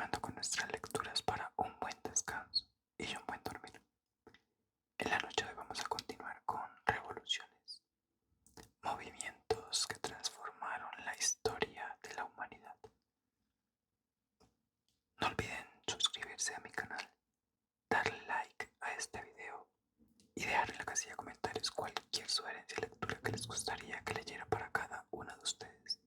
continuando con nuestras lecturas para un buen descanso y un buen dormir. En la noche de hoy vamos a continuar con revoluciones, movimientos que transformaron la historia de la humanidad. No olviden suscribirse a mi canal, darle like a este video y dejar en la casilla de comentarios cualquier sugerencia de lectura que les gustaría que leyera para cada uno de ustedes.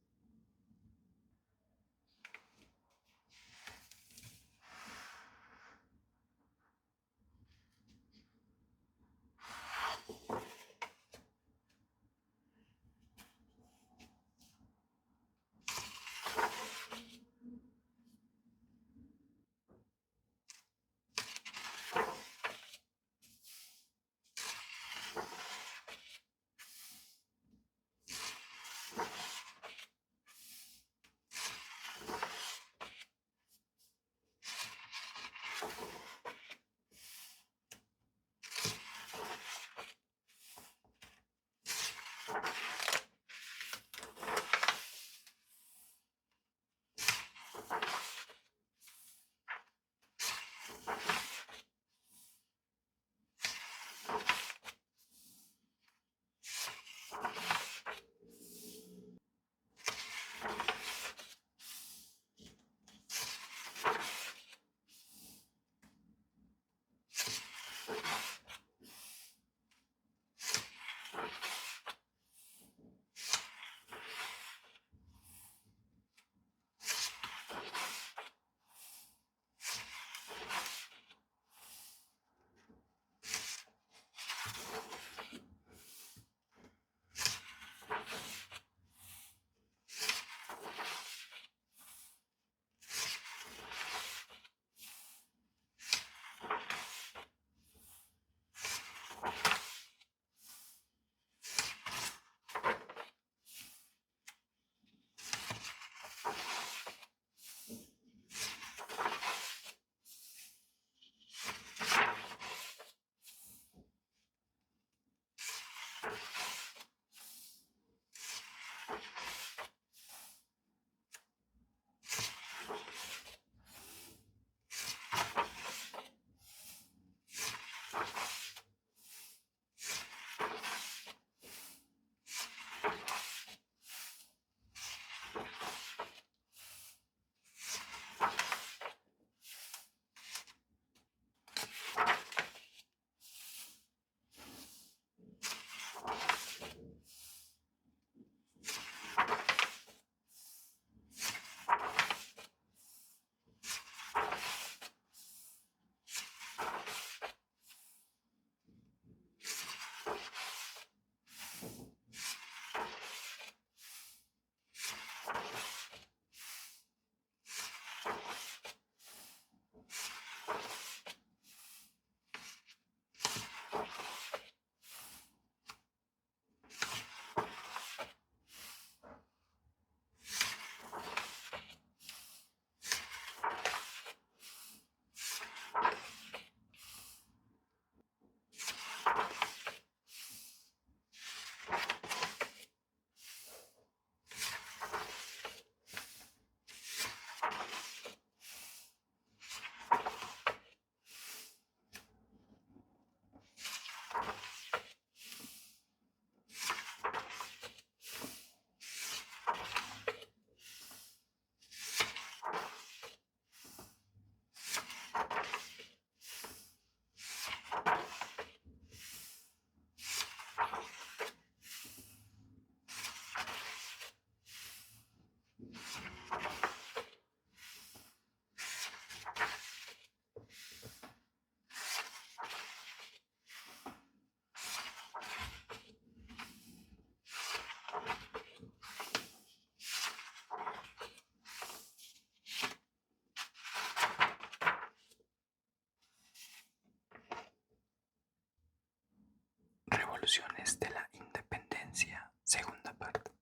Revoluciones de la Independencia, segunda parte.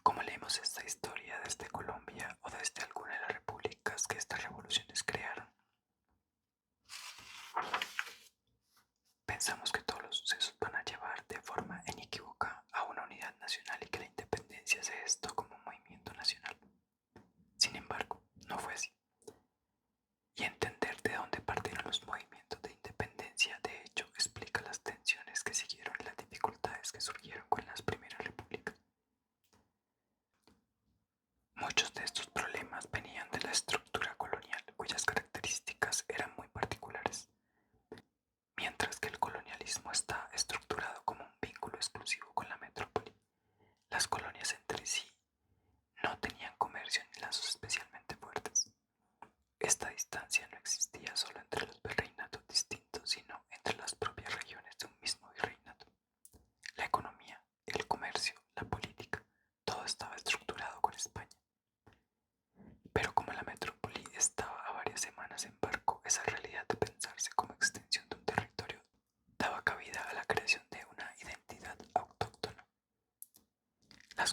Como leemos esta historia desde Colombia o desde alguna de las repúblicas que estas revoluciones crearon, pensamos que todos los sucesos van a llevar de forma inequívoca a una unidad nacional y que la independencia se gestó como un movimiento nacional. Sin embargo, no fue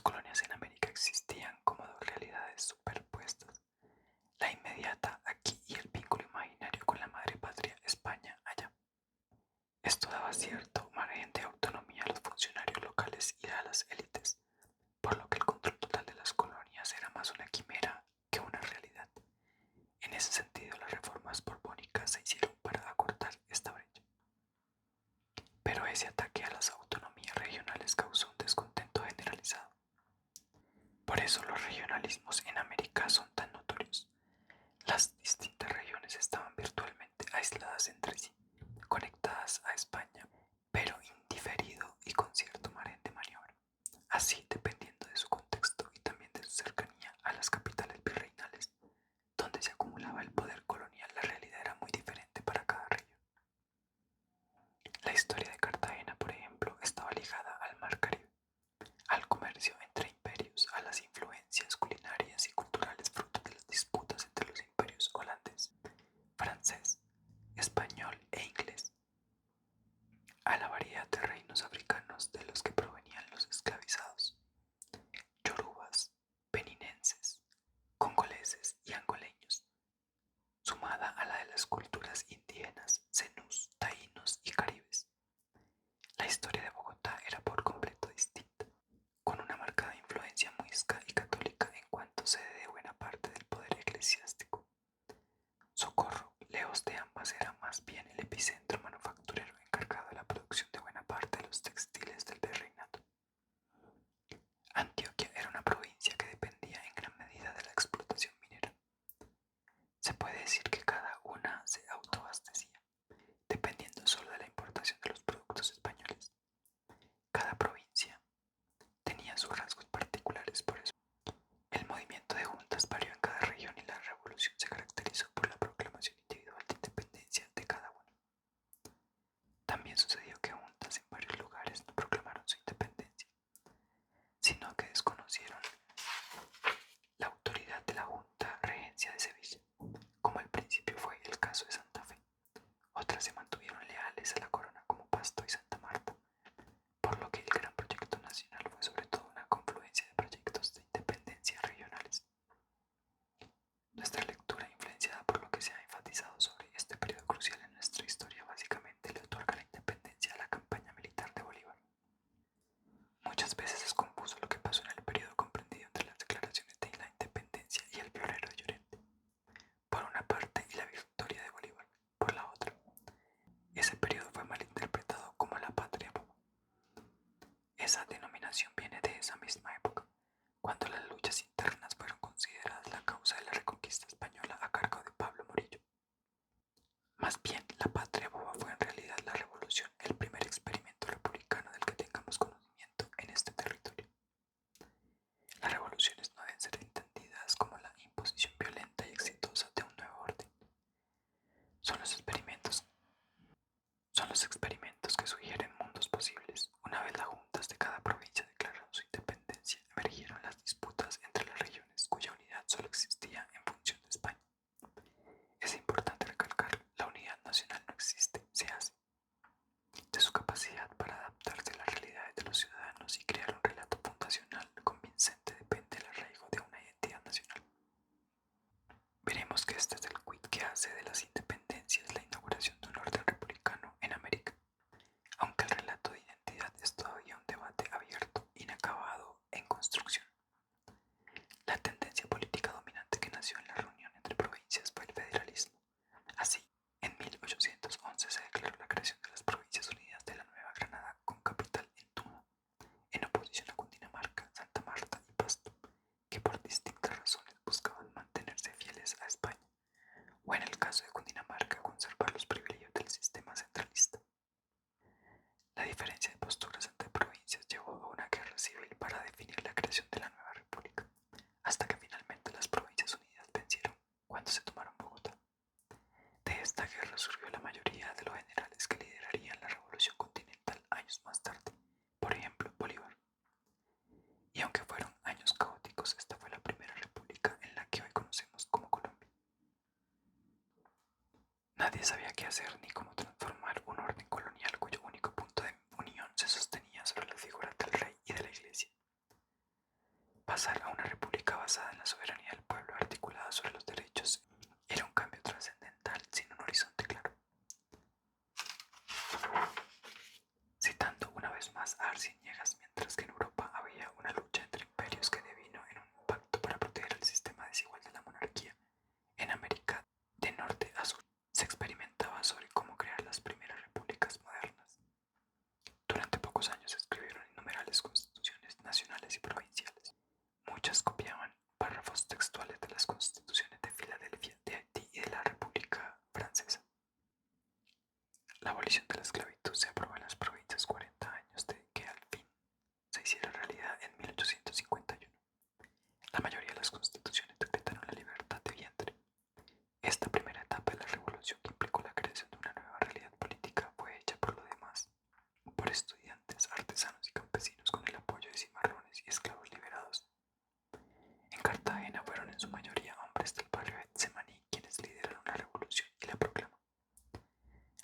colonias en América existían como dos realidades superpuestas, la inmediata aquí y el vínculo imaginario con la madre patria España allá. Esto daba cierto margen de autonomía a los funcionarios locales y a las élites, por lo que el control total de las colonias era más una quimera que una realidad. En ese sentido, las reformas borbónicas se hicieron para acortar esta brecha. Pero ese ataque a las autonomías regionales causó un descontento generalizado. Por eso los regionalismos en América son tan notorios. Las distintas regiones estaban virtualmente aisladas entre sí, conectadas a España, pero indiferido y con cierto margen de maniobra. Así, dependiendo de su contexto y también de su cercanía a las capitales virreinales, donde se acumulaba el poder colonial, la realidad era muy diferente para cada región. La historia de Cartagena, por ejemplo, estaba ligada al mar Caribe, al comercio entre imperios, a las influencias culinarias y culturales fruto de las disputas entre los imperios holandés, francés, español e inglés, a la variedad de reinos africanos de los que provenían los esclavizados, yorubas, beninenses, congoleses y angoleños, sumada a la de las culturas indígenas, zenús, taínos y caribes. La historia de Bogotá era por completo distinta, con una marcada influencia muisca y católica en cuanto sede de buena parte del poder eclesiástico. Socorro, lejos de ambas, era más bien el epicentro manufacturero encargado de la producción de buena parte de los textiles del virreinato. Antioquia era una provincia que dependía en gran medida de la explotación minera. Se puede decir que cada una se autoabastecía, dependiendo solo de la importación de los productos españoles. Cada provincia tenía sus rasgos particulares, por eso el movimiento de juntas varió en cada región y la revolución se caracterizó por la proclamación individual de independencia de cada una. También sucedió que juntas en varios lugares no proclamaron su independencia, sino que desconocieron la autoridad de la Junta Regencia de Sevilla, como al principio fue el caso de Santa Fe. Otras se mantuvieron leales a la corona como Pasto y Santa Marta, por lo que el gran proyecto nacional fue sobre todo una confluencia de proyectos de independencia regionales. Nuestra lectura, influenciada por lo que se ha enfatizado sobre este periodo crucial en nuestra historia, básicamente le otorga la independencia a la campaña militar de Bolívar. Muchas veces es confuso lo que pasó en el periodo comprendido entre las declaraciones de la independencia y el florero de Llorente, por una parte, y la victoria de Bolívar, por la otra. Ese periodo fue mal interpretado como la patria boba. Esa denominación viene de esa misma época, cuando las luchas internas fueron consideradas la causa de la reconquista española a cargo de Pablo Morillo. Más bien, la patria boba fue en realidad la revolución, el primer experimento republicano del que tengamos conocimiento en este territorio. Las revoluciones no deben ser entendidas como la imposición violenta y exitosa de un nuevo orden. Son los experimentos que sugieren mundos posibles. Una vez las juntas de cada provincia declararon su independencia, emergieron las disputas entre las regiones, cuya unidad solo existía en función de España. Es importante recalcar, la unidad nacional no existe, se hace. De su capacidad para adaptarse a las realidades de los ciudadanos y crear un relato fundacional convincente depende el arraigo de una identidad nacional. Veremos que este es el quid que hace de las independencias la inauguración de un orden republicano en América, aunque el relato de identidad es todavía un debate abierto, inacabado, en construcción. La tendencia política dominante que nació en la reunión entre provincias fue el federalismo. Así, en 1811 se declaró la creación de las Provincias Unidas de la Nueva Granada con capital en Tuna, en oposición a Cundinamarca, Santa Marta y Pasto, que por distintas razones buscaban mantenerse fieles a España, o en el caso de Cundinamarca conservar los privilegios del sistema centralista. La diferencia de posturas entre provincias llevó a una guerra civil para definir la creación de la nueva república, hasta que finalmente las Provincias Unidas vencieron cuando se tomaron Bogotá. De esta guerra surgió la mayoría de los generales que liderarían la revolución continental años más tarde, por ejemplo Bolívar. Y aunque fueron años caóticos, esta fue la primera república en la que hoy conocemos como Colombia. Nadie sabía qué hacer ni cómo transformar un orden colonial cuyo único punto de unión se sostenía sobre las figuras del rey y de la iglesia. Pasar a una república basada en la soberanía del pueblo articulada sobre los derechos era un cambio trascendental sin un horizonte claro. Citando una vez más a Arciniegas, mientras que en Europa había una lucha entre imperios que devino en un pacto para proteger el sistema desigual de la monarquía, en América de norte a sur se experimentaba sobre cómo crear las primeras repúblicas modernas. Durante pocos años se escribieron innumerables constituciones nacionales y provinciales. Muchas copiaban párrafos textuales de las constituciones de Filadelfia, de Haití y de la República Francesa. La abolición de la esclavitud se aprobó en las provincias 40 años de que al fin se hiciera realidad en 1851. La mayoría de las constituciones decretaron la libertad de vientre. Esta primera etapa de la revolución, que implicó la creación de una nueva realidad política, fue hecha por lo demás por estudiantes, artesanos y campesinos con el apoyo de cimarrones y esclavos liberados. En Cartagena fueron en su mayoría hombres del barrio Getsemaní quienes lideraron la revolución y la proclamaron.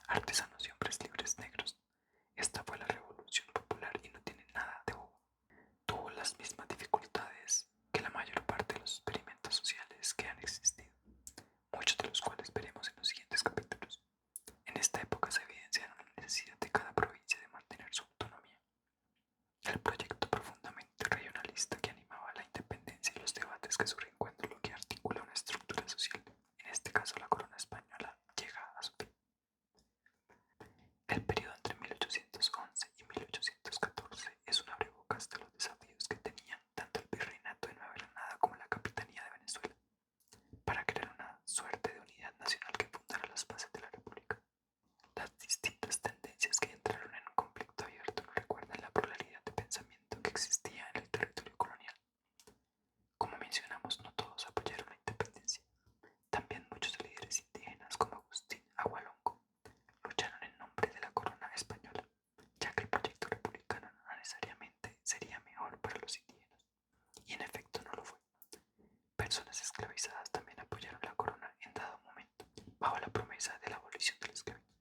Artesanos y hombres libres negros. Esta fue la revolución popular y no tiene nada de bobo. Tuvo las mismas dificultades que la mayor parte de los experimentos sociales que han existido, muchos de los cuales veremos en los siguientes capítulos. En esta época se evidenciaron la necesidad de cada provincia de mantener su autonomía. El proyecto profundamente regionalista que animaba la independencia y los debates que su reencuentro lo que articula una estructura social, en este caso la corona española, llega a su fin. El periodo entre 1811 y 1814 es un abrebocas de los desafíos que tenían tanto el virreinato de Nueva Granada como la capitanía de Venezuela para crear una suerte de unidad nacional que fundara las bases de la República. Las distintas tendencias que entraron en un conflicto abierto nos recuerdan la pluralidad de pensamiento que existía en el territorio colonial. Como mencionamos, no todos apoyaron la independencia. También muchos líderes indígenas como Agustín Agualongo lucharon en nombre de la corona española, ya que el proyecto republicano no necesariamente sería mejor para los indígenas, y en efecto no lo fue. Personas esclavizadas también apoyaron la corona en dado momento, bajo la promesa de la abolición de la esclavitud.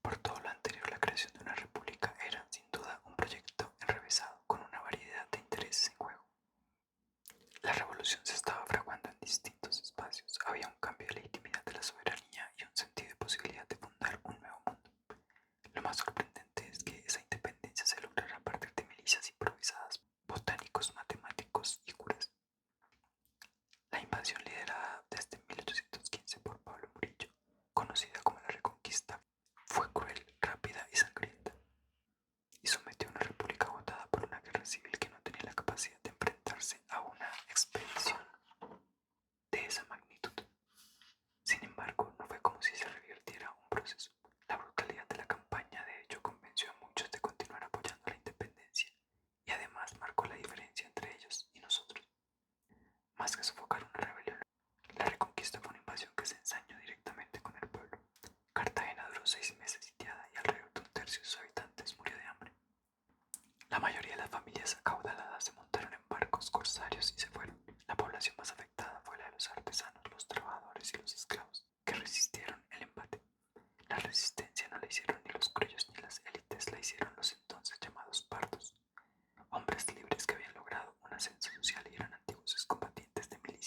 Por todo lo anterior, la creación de una república era, sin duda, un proyecto enrevesado con una variedad de intereses en juego. La revolución se estaba fraguando en distintos espacios. Había un cambio de legitimidad de la soberanía y un sentido de posibilidad de fundar un nuevo mundo. Lo más sorprendente es que esa independencia se lograra a partir de milicias improvisadas, botánicos, matemáticos y curas. La invasión liderada desde 1815 por Pablo Murillo, conocida como la Reconquista, fue cruel, rápida y sangrienta, y sometió a una república agotada por una guerra civil que no tenía la capacidad de enfrentarse a una expedición de esa magnitud. Sin embargo, no fue como si se revirtiera un proceso. La brutalidad de la campaña, de hecho, convenció a muchos de continuar apoyando la independencia, y además marcó la diferencia entre ellos y nosotros. Más que sofocar una rebelión, la Reconquista fue una invasión que se ensañó directamente con el pueblo. Cartagena duró 6 meses sitiada y alrededor de un tercio de sus habitantes murió de hambre. La mayoría de las familias acaudaladas se montaron en barcos corsarios y se fueron. La población más afectada fue la de los artesanos, los trabajadores y los esclavos, que resistieron el embate. La resistencia no la hicieron ni los criollos ni las élites, la hicieron los entonces llamados pardos, hombres libres que habían logrado un ascenso social y eran antiguos excombatientes de milicias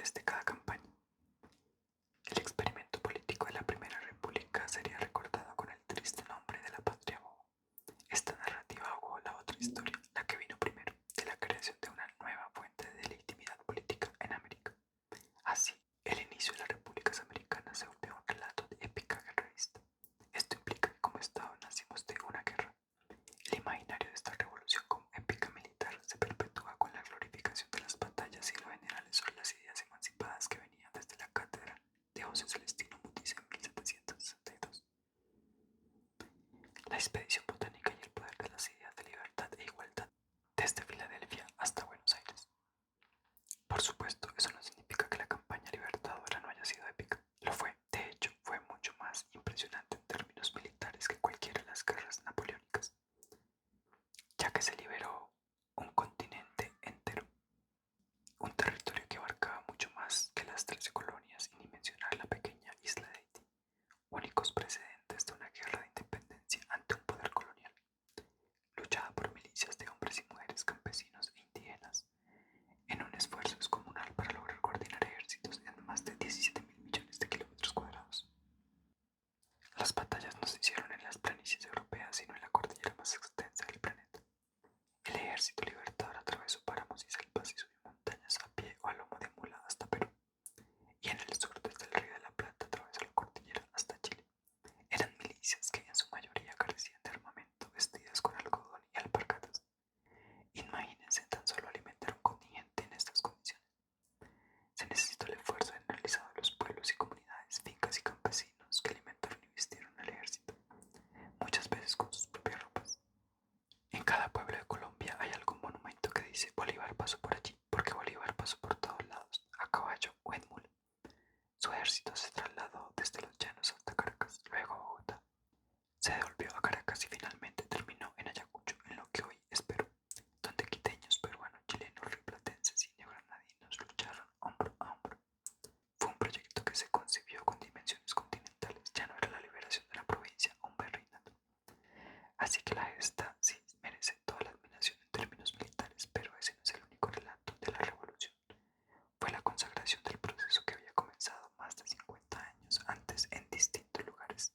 finales de cada campaña. El experimento político de la Primera República sería recordado con el triste nombre de la patria boba. Esta narrativa ahogó la otra historia, la que vino primero, de la creación de una nueva fuente de legitimidad política en América. Así, el inicio de las repúblicas americanas se volvió un relato de épica guerrerista. Esto implica que como Estado nacimos de una guerra. El imaginario de esta revolución como épica militar se perpetúa con la glorificación de las batallas y los generales sobre las ideas emancipadas que venían desde la cátedra de José Celestino Mutis en 1762. La expedición botánica y el poder de las ideas de libertad e igualdad desde Filadelfia hasta Buenos Aires. Por supuesto, eso no significa que la campaña libertadora no haya sido épica. Lo fue, de hecho, fue mucho más impresionante en términos militares que cualquiera de las guerras napoleónicas, ya que se liberó un continente entero, un territorio que abarcaba mucho más que las 13 colonias y ni mencionar la pequeña isla de Haití, únicos precedentes de una guerra de independencia ante un poder colonial, luchada por milicias de hombres y mujeres, campesinos e indígenas, en un esfuerzo descomunal para lograr coordinar ejércitos en más de 17.000 millones de kilómetros cuadrados. Las batallas no se hicieron en las planicies europeas, sino en la cordillera más extensa del planeta. El ejército libertador atravesó páramos y selvas y subió montañas a pie o a lomo de mula hasta Perú, y en el sur desde el Río de la Plata atravesó la cordillera hasta Chile. Eran milicias que en su mayoría carecían de armamento, vestidas con algodón y alpargatas. Imagínense tan solo alimentar un contingente en estas condiciones. Se necesitó el esfuerzo generalizado de los pueblos y comunidades, fincas y campesinos que alimentaron y vistieron al ejército, muchas veces con sus propias ropas. En cada pueblo de Colombia hay algún monumento que dice Bolívar pasó por allí, porque Bolívar pasó por todos lados, a caballo o en mula. Su ejército se trasladó desde los llanos hasta Caracas, luego a Bogotá. Se devolvió a Caracas y finalmente terminó en Ayacucho, en lo que hoy es Perú, donde quiteños, peruanos, chilenos, rioplatenses y neogranadinos lucharon hombro a hombro. Fue un proyecto que se concibió con dimensiones continentales, ya no era la liberación de la provincia o un virreinato. Así que la gesta sí merece toda la admiración en términos militares, pero ese no es el único relato de la revolución. Fue la consagración del proceso que había comenzado más de 50 años antes en distintos lugares.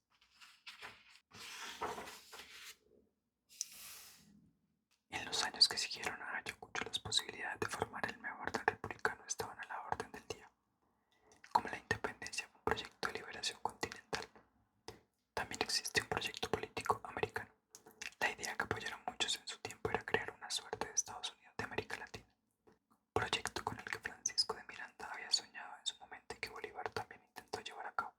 En los años que siguieron a Ayacucho, las posibilidades de formar el nuevo orden republicano estaban a la orden del día. Como la independencia fue un proyecto de liberación continental, también existe un proyecto político americano. La idea que apoyaron muchos en su tiempo era crear una suerte de Estados Unidos de América Latina, proyecto con el que Francisco de Miranda había soñado en su momento y que Bolívar también intentó llevar a cabo.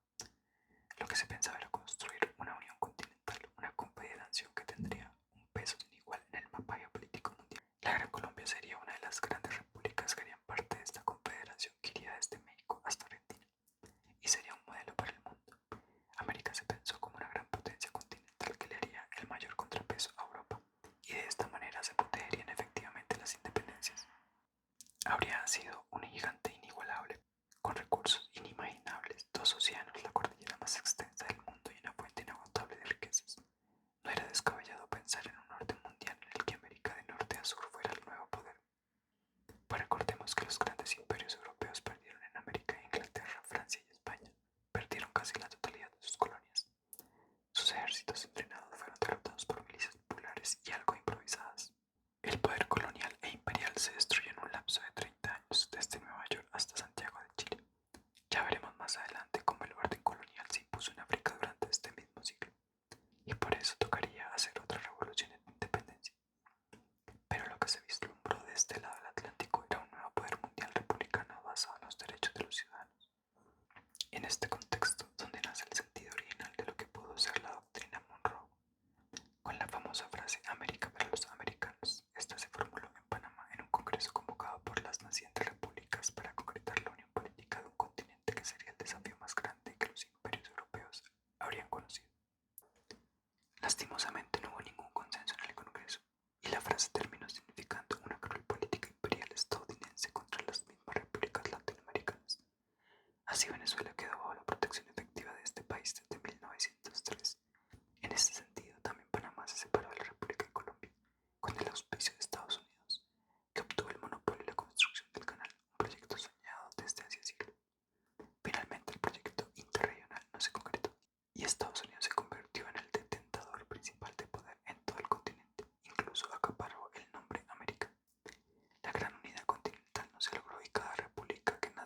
Lo que se pensaba era construir una unión continental, una confederación que tendría un peso sin igual en el mapa geopolítico mundial. La Gran Colombia sería una de las grandes repúblicas que harían parte de esta confederación que iría desde México hasta Argentina, y sería un modelo para el mundo. América se pensó como una gran potencia continental que le haría el mayor contrapeso a Europa, y de esta manera se protegerían efectivamente las independencias. Habría sido un gigante inigualable, con recursos inimaginables, 2 océanos, la cordillera más extensa del mundo y una fuente inagotable de riquezas. No era descabellado pensar en un orden mundial en el que América de norte a sur fuera el nuevo poder. Pues recordemos que los grandes imperios europeos perdieron en América, Inglaterra, Francia y España. Perdieron casi la totalidad de sus colonias. Sus ejércitos entrenados fueron derrotados por milicias populares y algo improvisadas. El poder colonial e imperial se destruyó en un lapso de 30 años, desde Nueva York hasta Santiago de Chile. Ya veremos más adelante cómo el orden colonial se impuso en África durante este mismo siglo, y por eso tocaría hacer otra revolución de independencia. Pero lo que se vislumbró de este lado del Atlántico era un nuevo poder mundial republicano basado en los derechos de los ciudadanos. En este contexto, donde nace el sentido original de lo que pudo ser la doctrina Monroe, con la famosa frase América para los americanos. Esta se formuló en Panamá en un congreso convocado por las nacientes repúblicas para concretar la unión política de un continente que sería el desafío más grande que los imperios europeos habrían conocido. Lastimosamente no hubo ningún consenso en el congreso, y la frase terminó significando una cruel política imperial estadounidense contra las mismas repúblicas latinoamericanas. Así Venezuela quedó bajo la protección efectiva de este país desde 1903. En este sentido, también Panamá se separó de la República de Colombia, con el auspicio de Estados Unidos, que obtuvo el monopolio de la construcción del canal, un proyecto soñado desde hacía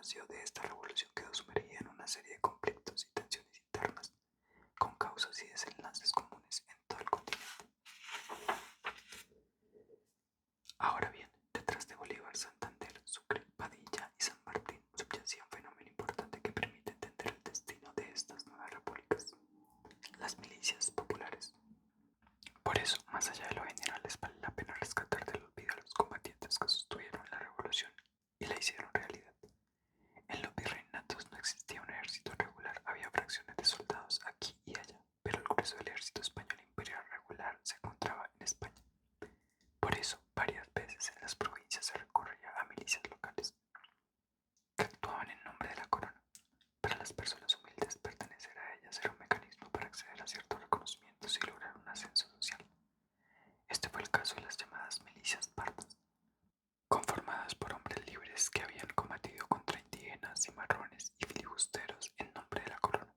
nació de esta revolución quedó sumergida en una serie de conflictos y tensiones internas, con causas y desenlaces comunes en todo el continente. Ahora bien, detrás de Bolívar, Santander, Sucre, Padilla y San Martín subyacía un fenómeno importante que permite entender el destino de estas nuevas repúblicas: las milicias populares. Por eso, más allá de lo general, les vale la pena rescatar del olvido a los combatientes que sostuvieron la revolución y la hicieron realidad. En los virreinatos no existía un ejército regular, había fracciones de soldados aquí y allá, pero el grueso del ejército español imperial regular se encontraba en España. Por eso, varias veces en las provincias se recurría a milicias locales, que actuaban en nombre de la corona. Para las personas humildes, pertenecer a ellas era un mecanismo para acceder a ciertos reconocimientos y lograr un ascenso social. Este fue el caso de las llamadas milicias pardas, conformadas por hombres libres que habían combatido contra indígenas, cimarrones y filibusteros en nombre de la corona.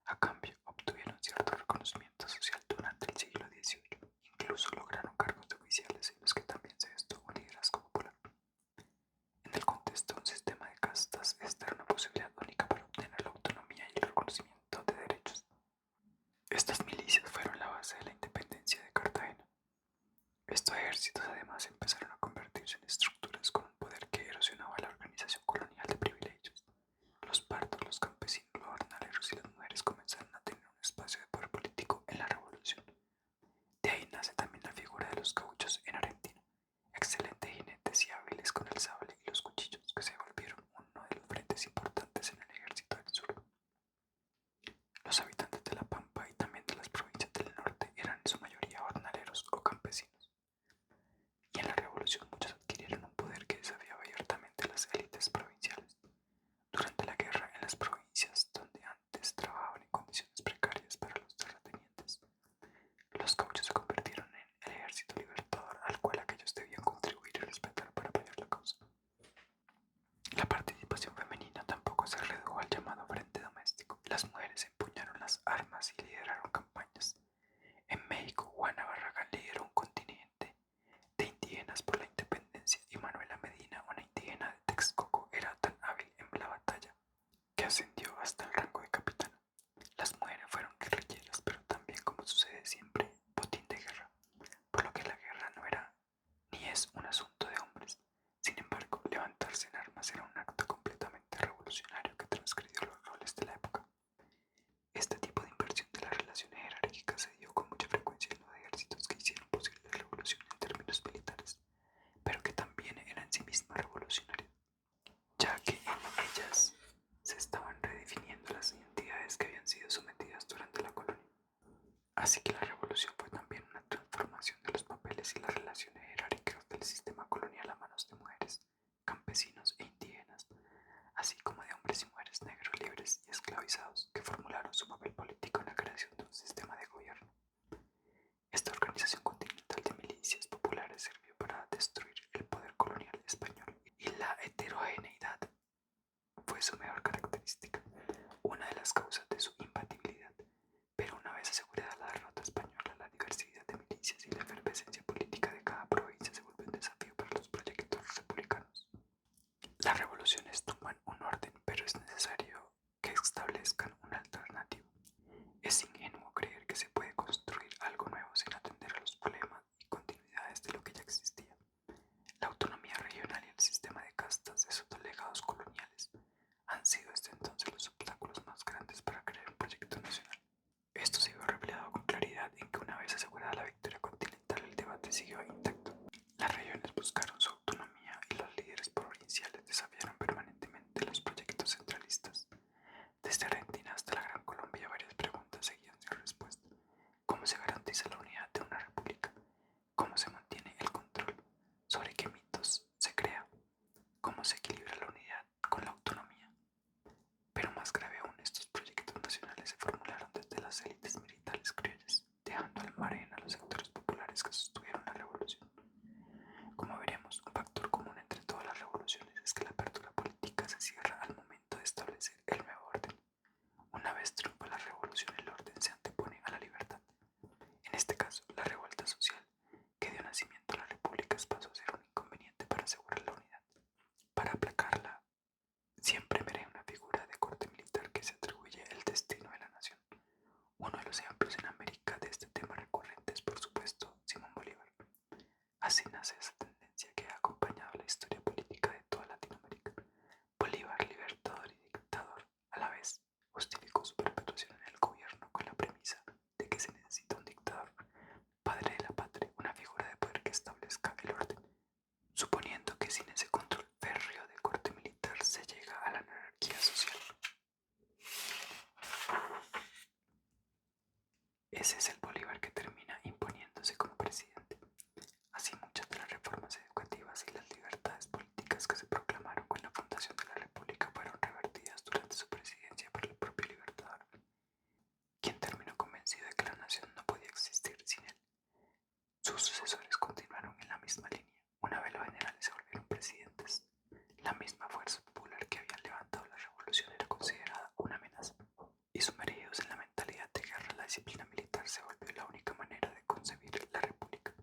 A cambio, obtuvieron cierto reconocimiento social durante el siglo XVIII. Incluso lograron cargos de oficiales en los que también se destuvo un liderazgo popular. En el contexto de un sistema de castas, esta era una posibilidad única para obtener la autonomía y el reconocimiento de derechos. Estas milicias fueron la base de la independencia de Cartagena. Estos ejércitos además empezaron a convertirse en estructuras con un poder que erosionaba la organización colonial de privilegios. Los pardos, los campesinos, los jornaleros y las mujeres comenzaron a tener un espacio de poder político en la revolución. De ahí nace también la figura de los gauchos en Argentina, excelentes jinetes y hábiles con el sable y los cuchillos, que se volvieron uno de los frentes importantes en el ejército del sur. Los habitantes de la Pampa y también de las provincias del norte eran en su mayoría jornaleros o campesinos, y en la revolución muchos adquirieron un poder que desafiaba abiertamente a las élites provinciales. Durante la guerra en las provincias donde antes trabajaban en condiciones precarias para los terratenientes, los gauchos se convirtieron en el ejército libertador al cual aquellos debían contribuir y respetar para apoyar la causa. La participación femenina tampoco se redujo al llamado frente doméstico. Las mujeres empuñaron las armas y lideraron campañas. En México, Juana Barragán lideró un contingente de indígenas por la independencia y Manuela Medina, una indígena de Texcoco, era tan hábil en la batalla que ascendió hasta el rango de capitana. Las mujeres fueron guerrilleras, pero también, como sucede siempre, botín de guerra, por lo que la guerra no era ni es un asunto de hombres. Sin embargo, levantarse en armas era un acto completamente revolucionario que transgredió los roles de la época. Este tipo de inversión de las relaciones jerárquicas se dio con mucha frecuencia en los ejércitos que hicieron posible la revolución en términos militares, pero que también era en sí misma revolucionaria, ya que en ellas se estaban redefiniendo las identidades que habían sido sometidas durante la colonia. Así que la revolución fue también una transformación de los papeles y las relaciones jerárquicas del sistema colonial a manos de mujeres, campesinos e indígenas, así como de hombres y mujeres negros libres y esclavizados que formularon su papel político en la creación de un sistema de gobierno. Esta organización continental de milicias populares sirvió para destruir el poder colonial español, y la heterogeneidad fue su mejor característica, una de las causas de su imbatibilidad. Pero una vez asegurada la derrota española, la diversidad de milicias y la efervescencia política de cada provincia se volvió un desafío para los proyectos republicanos. Las revoluciones toman un orden, pero es necesario que establezcan una alternativa. Es ingenuo creer que se puede construir algo nuevo sin atender a los problemas y continuidades de lo que ya existía. La autonomía regional y el sistema de castas, esos dos legados coloniales, han sido desde entonces los obstáculos más grandes para crear Ese es el Bolívar que termina imponiéndose como presidente. Así muchas de las reformas educativas y las libertades políticas que se proclamaron con la fundación de la República fueron revertidas durante su presidencia por el propio Libertador, quien terminó convencido de que la nación no podía existir sin él. Sus sucesores continuaron en la misma línea. Una vez los generales se volvieron presidentes, la misma fuerza popular que habían levantado la revolución era considerada una amenaza, y sumergidos en la mentalidad de guerra, la disciplina militar se volvió la única manera de concebir la república.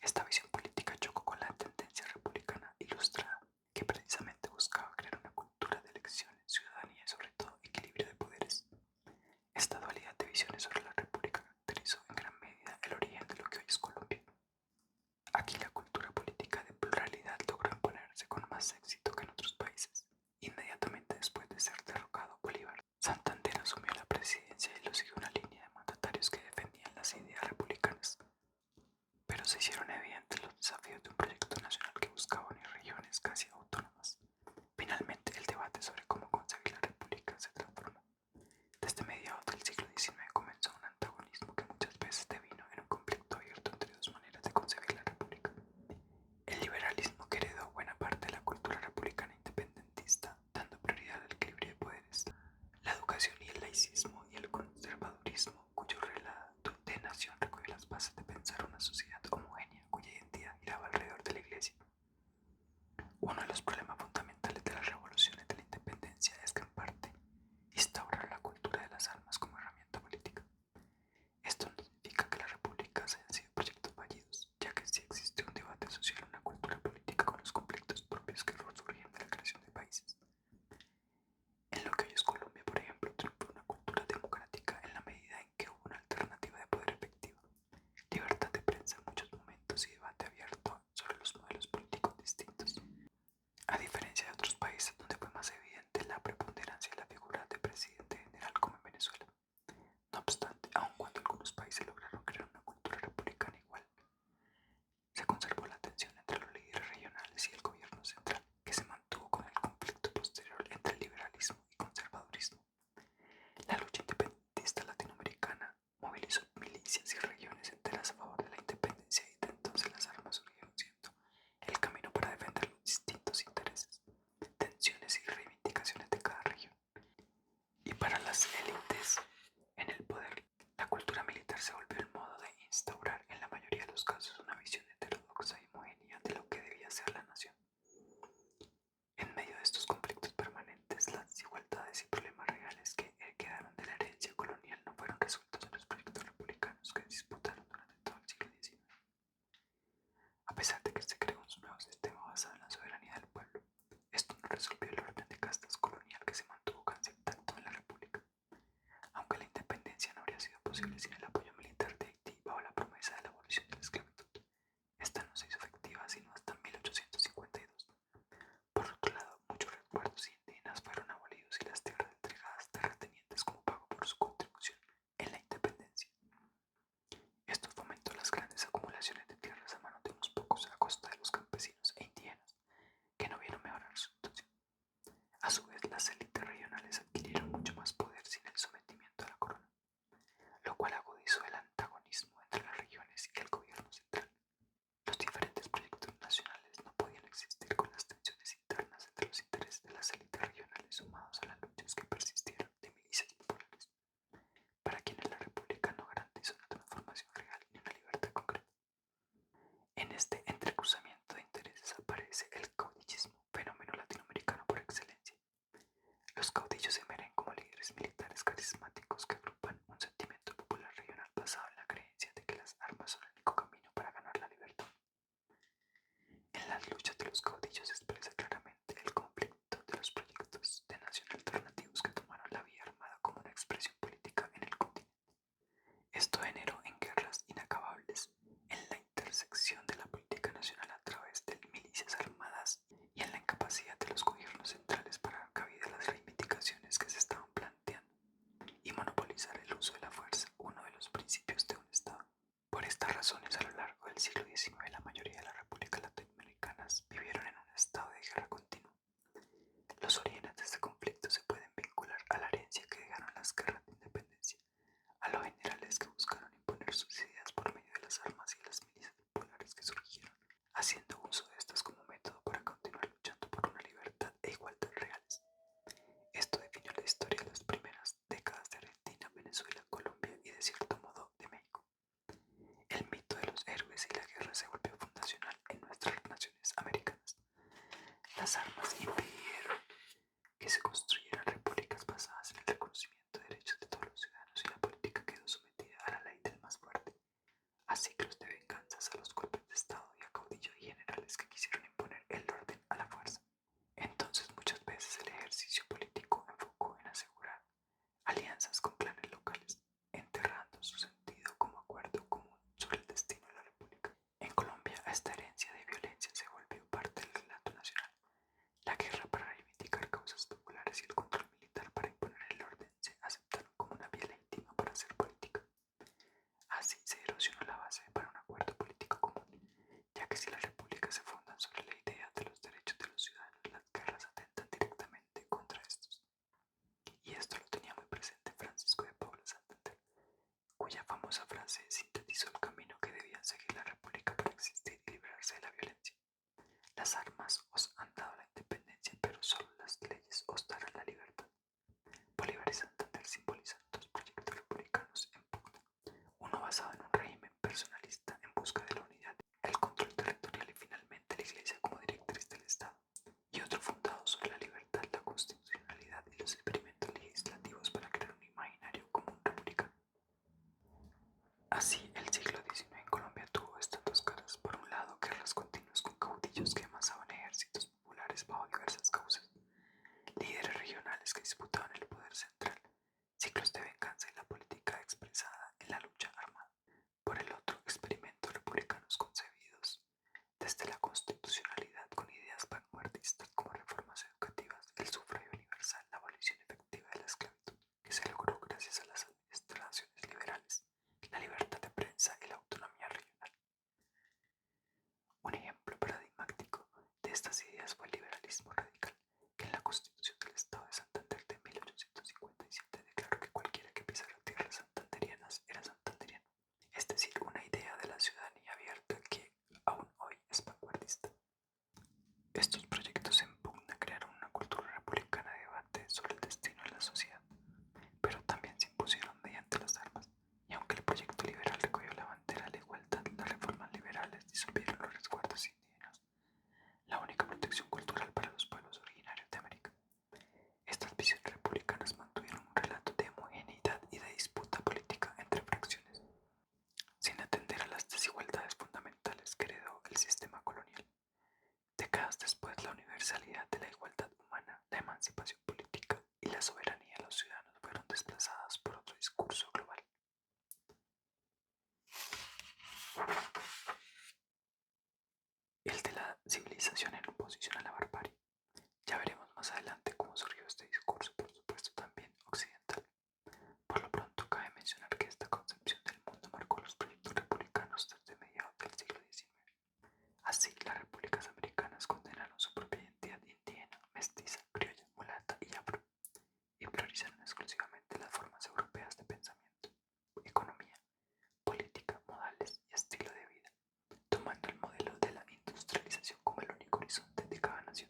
Esta visión política chocó con la tendencia republicana ilustrada, que precisamente buscaba crear una cultura de elecciones, ciudadanía y sobre todo equilibrio de poderes. Esta dualidad de visiones sobre la república caracterizó en gran medida el origen de lo que hoy es Colombia. Aquí la cultura política de pluralidad logró imponerse con más éxito que en otros países. Inmediatamente después de ser derrocado Bolívar, Santander asumió la presidencia y lo siguió una línea de mandatarios que defendían las ideas republicanas. Pero se hicieron evidentes los desafíos de un proyecto nacional que buscaba unir regiones casi autónomas. Finalmente, el debate sobre cómo concebir la república se transformó. Desde mediados del siglo XIX comenzó un antagonismo que muchas veces devino en un conflicto abierto entre dos maneras de concebir la república. El liberalismo, que heredó buena parte de la cultura republicana independentista, dando prioridad al equilibrio de poderes, la educación y el laicismo, y el conservadurismo, cuyo relato de nación recoge las bases de pensar una sociedad homogénea cuya identidad giraba alrededor de la Iglesia. Uno de los problemas fundamentales de las revoluciones de la independencia es que, en parte, instauraron la cultura de las armas como herramienta política. Esto no significa que las repúblicas hayan sido proyectos fallidos, ya que sí existe un debate social y una cultura política con los conflictos propios que surgen de la creación de países. En lo que hoy es Colombia, por ejemplo, triunfó una cultura democrática en la medida en que hubo una alternativa de poder efectiva, libertad de prensa en muchos momentos y debate abierto sobre los modelos políticos distintos. A diferencia de otros países donde fue más evidente la preponderancia de la figura de presidente general como en Venezuela. No obstante, aun cuando algunos países lograron crear una cultura republicana igual, se conservó la tensión entre los líderes regionales y el gobierno central, que se mantuvo con el conflicto posterior entre liberalismo y conservadurismo. La lucha independentista latinoamericana movilizó milicias y regiones enteras a favor de la independencia, y de entonces las armas surgieron siendo el camino para defender los distintos intereses, tensiones y reivindicaciones de cada región. Y para las élites en el poder, la cultura militar se volvió el modo de instaurar en la mayoría de los casos una visión heterodoxa y homogénea de lo que debía ser la nación. En medio de estos conflictos permanentes, las desigualdades y problemas reales que quedaron de la herencia colonial no fueron resueltos en los proyectos republicanos que se disputaron durante todo el siglo XIX. A pesar de que se creó un nuevo sistema basado en la soberanía del pueblo, esto no resolvió el orden de castas colonial que se mantuvo casi intacto en la República. Aunque la independencia no habría sido posible sin el apoyo militar de Haití bajo la promesa de la abolición de la esclavitud, esta no se hizo efectiva sino hasta 1852. Por otro lado, muchos resguardos indígenas fueron abolidos y las tierras entregadas a terratenientes como pago por su contribución en la independencia. Esto fomentó las grandes acumulaciones de tierras a manos de unos pocos a costa de los campesinos e indígenas, que no vieron mejorar su situación. A su vez, las élites regionales adquirieron mucho más poder sin el sometimiento a la corona, lo cual agudizó el antagonismo entre las regiones y el gobierno central. Los diferentes proyectos nacionales no podían existir con las tensiones internas entre los intereses de las élites regionales sumados a las luchas que persistieron de milicias populares, para quienes la república no garantizó una transformación real ni una libertad concreta. En este entrecruzamiento de intereses aparece el caudillismo, fenómeno latinoamericano por excelencia. Los caudillos emergen como líderes militares carismáticos que agrupan un sentimiento popular regional basado en la creencia de que las armas son el único camino para ganar la libertad. En las luchas de los caudillos se expresa claramente el conflicto de los proyectos de nación alternativos que tomaron la vía armada como una expresión política en el continente. Esto generó en guerras inacabables, en la intersección de la política nacional a través de milicias armadas y en la incapacidad de los gobiernos centrales para dar cabida a las reivindicaciones que se estaban planteando, se construyeran repúblicas basadas en el reconocimiento de derechos de todos los ciudadanos y la política quedó sometida a la ley del más fuerte, a ciclos de venganzas, a los golpes de Estado y a caudillos y generales que quisieron imponer el orden a la fuerza. Entonces muchas veces el ejercicio político enfocó en asegurar alianzas con clanes locales, enterrando su sentido como acuerdo común sobre el destino de la república. En Colombia, esta herencia de violencia se volvió parte del relato nacional. La guerra para reivindicar causas populares y el control militar para imponer el orden se aceptaron como una vía legítima para hacer política. Así se erosionó la base para un acuerdo político común, ya que si las repúblicas se fundan sobre la idea de los derechos de los ciudadanos, las guerras atentan directamente contra estos. Y esto lo tenía muy presente Francisco de Paula Santander, cuya famosa frase sintetizó el camino que debía seguir la república para existir y librarse de la violencia. Las armas os han dado la independencia, pero solo las leyes os darán la libertad. Bolívar y Santander simbolizan dos proyectos republicanos en pugna, uno basado en un régimen personalista en busca de la unidad, el control territorial y finalmente la Iglesia como directriz del Estado, y otro fundado sobre la libertad, la constitucionalidad y los experimentos legislativos para crear un imaginario común republicano. Así, el siglo XIX en Colombia tuvo estas dos caras. Por un lado, guerras continuas con caudillos que amasaban ejércitos populares bajo diversas causas, líderes regionales que disputaban el poder central, ciclos de venganza y la política expresada en la lucha armada. Por el otro, experimentos republicanos concebidos desde la constitucionalidad con ideas vanguardistas como reformas educativas, el sufragio universal, la abolición efectiva de la esclavitud, que se logró gracias a las administraciones liberales, la libertad de prensa y la autonomía regional. Un ejemplo paradigmático de estas ideas fue el liberalismo radical, que en la Constitución del Estado de Santander de 1857 declaró que cualquiera que pisara tierras santanderianas era santanderiano, es decir, una idea de la ciudadanía abierta que aún hoy es vanguardista. Estos proyectos en pugna crearon una cultura republicana de debate sobre el destino de la sociedad, pero también se impusieron mediante las armas, y aunque el proyecto liberal recogió la bandera de la igualdad, las reformas liberales disolvieron los resguardos indígenas, la única protección cultural para los pueblos originarios de América. Estas visiones republicanas mantuvieron un relato de homogeneidad y de disputa política entre fracciones, sin atender a las desigualdades fundamentales que heredó el sistema colonial. Décadas después, la universalidad de la igualdad humana, la emancipación política y la soberanía de los ciudadanos fueron desplazadas por otro discurso global. El de la civilización en oposición a la barbarie. Ya veremos más adelante cómo surgió este discurso, por supuesto también occidental. Por lo pronto, cabe mencionar que esta concepción del mundo marcó los proyectos republicanos desde mediados del siglo XIX. Así, las repúblicas americanas condenaron su propia identidad indígena, mestiza, criolla, mulata y afro, y priorizaron exclusivamente las formas europeas de pensamiento, economía, política, modales y estilo de vida, tomando el modelo de la industrialización como el único horizonte de cada nación.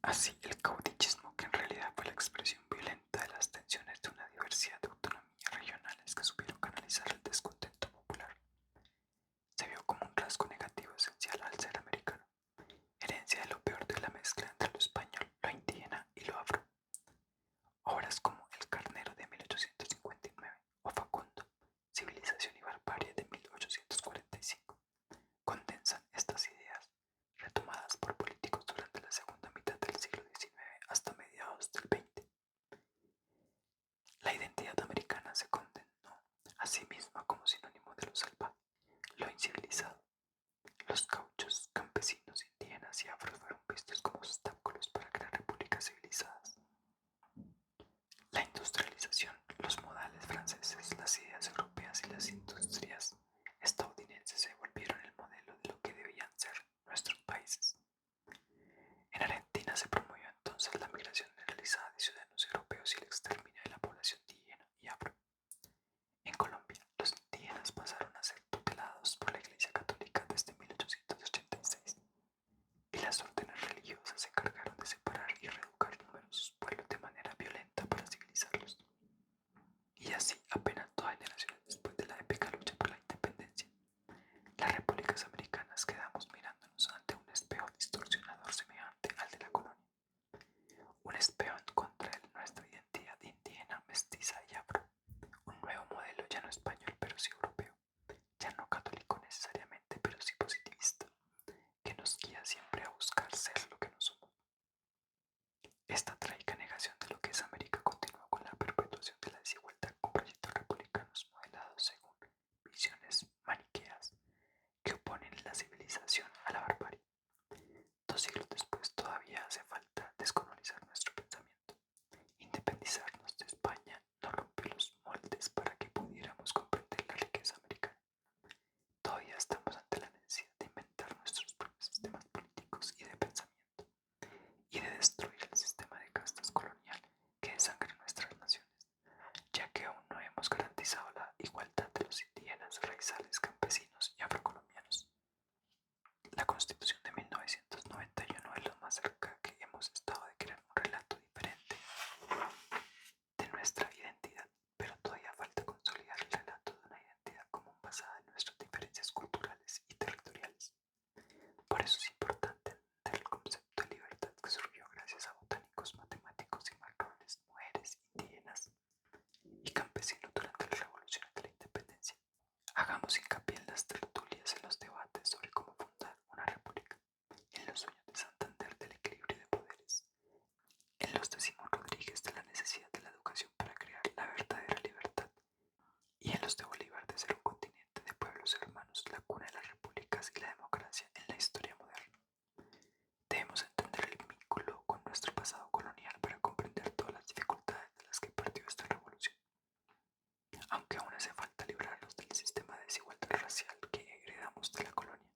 Así, el caudillismo, que en realidad fue la expresión violenta de las tensiones de una diversidad de autonomías regionales que supieron canalizar el descontento popular, se vio como un rasgo negativo esencial al ser americano, herencia de lo peor de la mezcla entre lo español, lo indígena y lo afro. Obras como El Carnero de 1859 o Facundo, Civilización y Barbarie de 1845, condensan estas ideas, retomadas por políticos durante la segunda mitad del siglo XIX hasta mediados del XX. Esta trágica negación de lo que es América continuó con la perpetuación de la desigualdad con proyectos republicanos modelados según visiones maniqueas que oponen la civilización a la barbarie. 2 siglos después todavía hace falta descolonizar nuestro pensamiento. Independizarnos de España no rompe los moldes para que pudiéramos comprender la riqueza americana. Todavía estamos ante la necesidad de inventar nuestros propios sistemas políticos y de pensamiento, y de destruir el sistema de castas colonial que desangra nuestras naciones, ya que aún no hemos garantizado la igualdad de los indígenas, raizales, campesinos y afrocolombianos. La Constitución de 1991 es lo más cerca que hemos estado de crear un relato diferente de nuestra identidad, pero todavía falta consolidar el relato de una identidad común basada en nuestras diferencias culturales y territoriales. Por eso es importante entender el concepto de libertad que surgió gracias a botánicos, matemáticos y marrones, mujeres, indígenas y campesinos durante las revoluciones de la independencia. Hagamos hincapié en las tertulias, en los debates sobre cómo fundar una república, en los sueños de Santander del equilibrio de poderes, en los de Simón Rodríguez de la necesidad de la educación para crear la verdadera libertad, y en los de Bolívar de ser un continente de pueblos hermanos, la cuna de las repúblicas y la democracia en la historia moderna. Debemos entender el vínculo con nuestro pasado colonial para comprender todas las dificultades de las que partió esta revolución. Aunque aún hace falta librarnos del sistema de desigualdad racial que heredamos de la colonia,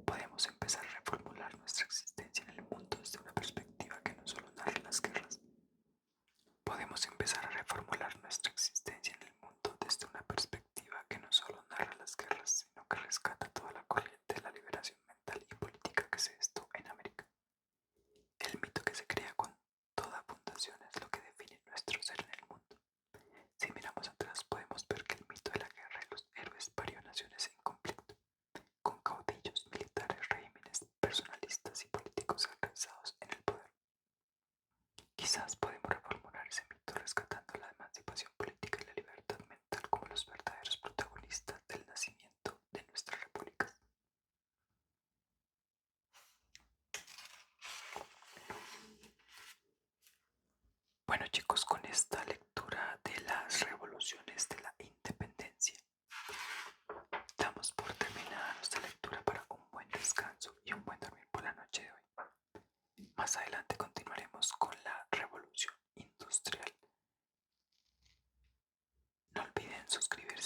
podemos empezar a reformular nuestra existencia en el mundo desde una perspectiva que no solo narra las guerras. Podemos empezar a reformular nuestra existencia en el mundo desde una perspectiva que no solo narra las guerras, sino que rescata toda la corriente de la liberación mental y política que se gestó en América. El mito que se crea con toda fundación es lo que define nuestro ser en el mundo. Si miramos atrás podemos ver que el mito de la guerra y los héroes parió naciones en conflicto, con caudillos, militares, regímenes personalistas y políticos alcanzados en el poder. Quizás podemos reformular ese mito rescatando la emancipación política y la libertad mental como los verdaderos protagonistas del nacimiento de nuestras repúblicas. Bueno chicos, con esta lectura de las revoluciones de la independencia, damos por terminada nuestra lectura para un buen descanso y un buen dormir por la noche de hoy. Más adelante continuaremos con la revolución industrial. No olviden suscribirse